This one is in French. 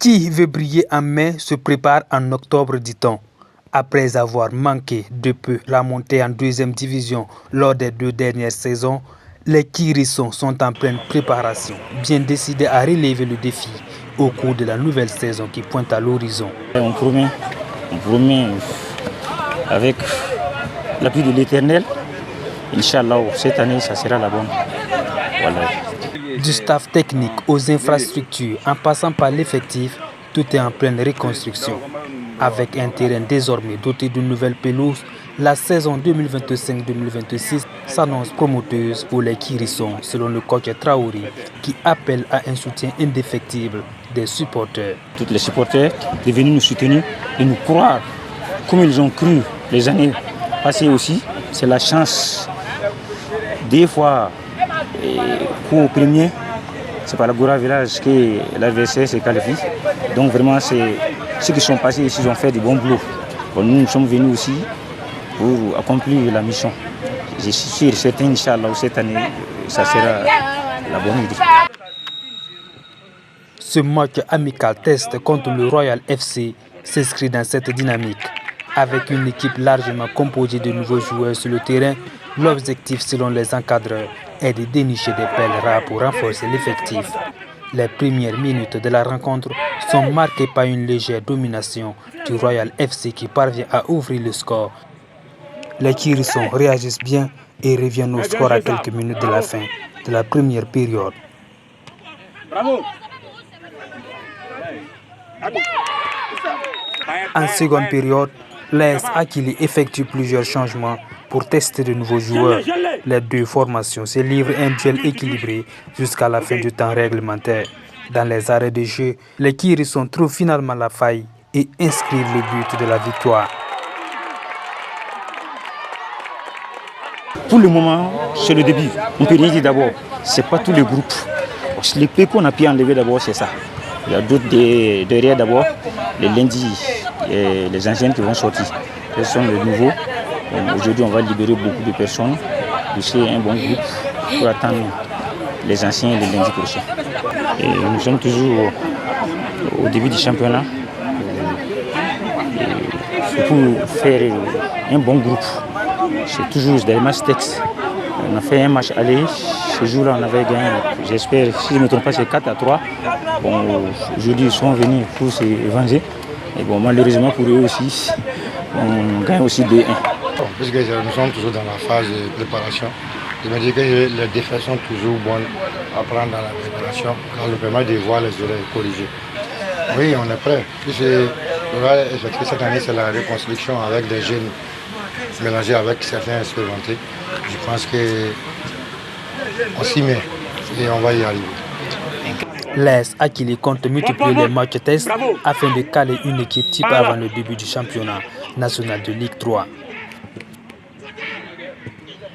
Qui veut briller en mai se prépare en octobre, dit-on. Après avoir manqué de peu la montée en deuxième division lors des 2 dernières saisons, les Kirissons sont en pleine préparation, bien décidés à relever le défi au cours de la nouvelle saison qui pointe à l'horizon. On promet avec l'appui de l'Éternel, Inch'Allah, cette année, ça sera la bonne. Voilà. Du staff technique aux infrastructures, en passant par l'effectif, tout est en pleine reconstruction. Avec un terrain désormais doté d'une nouvelle pelouse, la saison 2025-2026 s'annonce promoteuse pour les Kirissons, selon le coach Traoré, qui appelle à un soutien indéfectible des supporters. Tous les supporters de venir nous soutenir et nous croire, comme ils ont cru les années passées aussi. C'est la chance. Des fois, pour au premier, c'est par la Goura Village que l'adversaire s'est qualifié. Donc vraiment, c'est ceux qui sont passés ici, ils ont fait du bon boulot. Bon, nous sommes venus aussi pour accomplir la mission. Je suis sûr, certain, Inch'Allah, cette année, ça sera la bonne idée. Ce match amical test contre le Royal FC s'inscrit dans cette dynamique. Avec une équipe largement composée de nouveaux joueurs sur le terrain, l'objectif selon les encadreurs est de dénicher des perles rares pour renforcer l'effectif. Les premières minutes de la rencontre sont marquées par une légère domination du Royal FC qui parvient à ouvrir le score. Les Kirissons réagissent bien et reviennent au score à quelques minutes de la fin de la première période. En seconde période, l'AS Akili effectue plusieurs changements pour tester de nouveaux joueurs. Les deux formations se livrent un duel équilibré jusqu'à la fin du temps réglementaire. Dans les arrêts de jeu, les Kirissons trouvent finalement la faille et inscrivent le but de la victoire. Pour le moment, c'est le début. On peut rien dire d'abord. Ce n'est pas tous les groupes. Les peu qu'on a pu enlever d'abord, c'est ça. Il y a d'autres derrière d'abord, les lundis, et les anciens qui vont sortir. Ce sont les nouveaux. Aujourd'hui, on va libérer beaucoup de personnes. C'est un bon groupe pour attendre les anciens et les lundis prochains. Et nous sommes toujours au début du championnat. Il faut faire un bon groupe. C'est toujours des matchs textes. On a fait un match aller. Ce jour-là, on avait gagné. J'espère, si je ne me trompe pas, c'est 4-3. Bon, aujourd'hui, ils sont venus pour se venger. Et bon, malheureusement pour eux aussi, on gagne aussi 2-1. Puisque nous sommes toujours dans la phase de préparation, je me dis que les défaites sont toujours bonnes à prendre dans la préparation, car nous permet de voir les erreurs corrigées. Oui, on est prêt. Puisque cette année, c'est la reconstruction avec des jeunes mélangés avec certains expérimentés. Je pense qu'on s'y met et on va y arriver. L'AS Akili compte multiplier les matchs tests afin de caler une équipe type avant le début du championnat national de Ligue 3.